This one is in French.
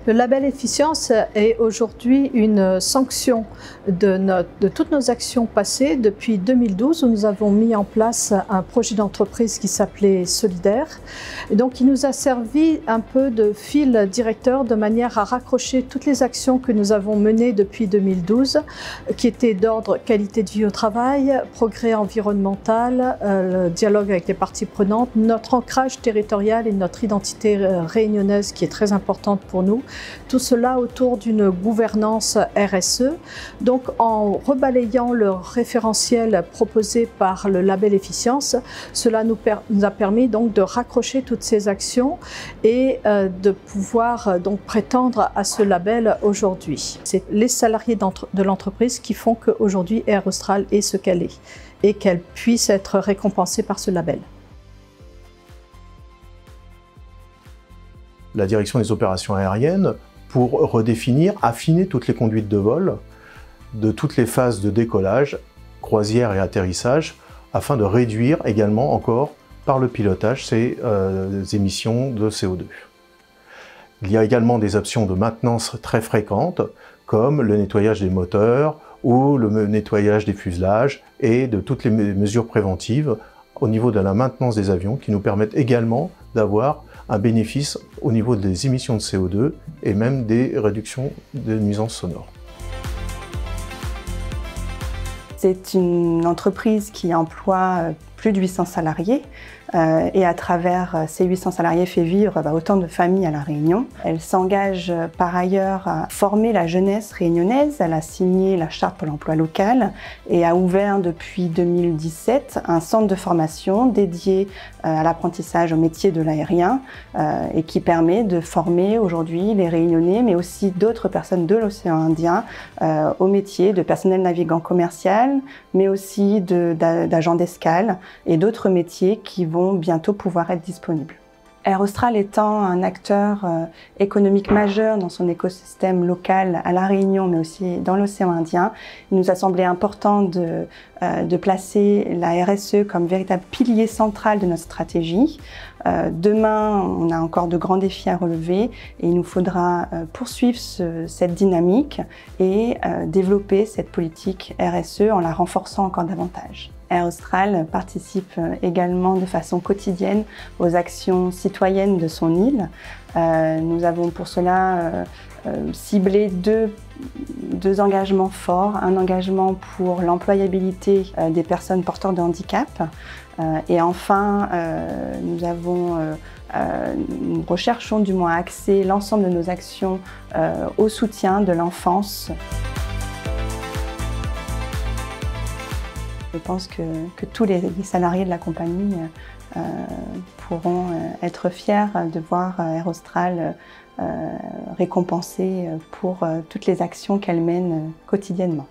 Le label Efficience est aujourd'hui une sanction de toutes nos actions passées depuis 2012 où nous avons mis en place un projet d'entreprise qui s'appelait Solidaire. Et donc il nous a servi un peu de fil directeur de manière à raccrocher toutes les actions que nous avons menées depuis 2012 qui étaient d'ordre qualité de vie au travail, progrès environnemental, le dialogue avec les parties prenantes, notre ancrage territorial et notre identité réunionnaise qui est très importante pour nous. Tout cela autour d'une gouvernance RSE. Donc en rebalayant le référentiel proposé par le label Efficience, cela nous a permis donc de raccrocher toutes ces actions et de pouvoir donc prétendre à ce label aujourd'hui. C'est les salariés de l'entreprise qui font qu'aujourd'hui Air Austral est ce qu'elle est et qu'elle puisse être récompensée par ce label. La direction des opérations aériennes pour redéfinir, affiner toutes les conduites de vol de toutes les phases de décollage, croisière et atterrissage, afin de réduire également encore par le pilotage ces émissions de CO2. Il y a également des options de maintenance très fréquentes, comme le nettoyage des moteurs ou le nettoyage des fuselages et de toutes les mesures préventives au niveau de la maintenance des avions qui nous permettent également d'avoir un bénéfice au niveau des émissions de CO2 et même des réductions de nuisances sonores. C'est une entreprise qui emploie plus de 800 salariés et à travers ces 800 salariés fait vivre autant de familles à La Réunion. Elle s'engage par ailleurs à former la jeunesse réunionnaise. Elle a signé la charte pour l'emploi local et a ouvert depuis 2017 un centre de formation dédié à l'apprentissage au métier de l'aérien et qui permet de former aujourd'hui les Réunionnais mais aussi d'autres personnes de l'océan Indien au métier de personnel navigant commercial mais aussi d'agents d'escale et d'autres métiers qui vont bientôt pouvoir être disponibles. Air Austral étant un acteur économique majeur dans son écosystème local à La Réunion, mais aussi dans l'océan Indien, il nous a semblé important de placer la RSE comme véritable pilier central de notre stratégie. Demain, on a encore de grands défis à relever et il nous faudra poursuivre cette dynamique et développer cette politique RSE en la renforçant encore davantage. Air Austral participe également de façon quotidienne aux actions citoyennes de son île. Nous avons pour cela ciblé deux engagements forts. Un engagement pour l'employabilité des personnes porteurs de handicap. Et enfin, nous recherchons du moins à axer l'ensemble de nos actions au soutien de l'enfance. Je pense que tous les salariés de la compagnie pourront être fiers de voir Air Austral récompensée pour toutes les actions qu'elle mène quotidiennement.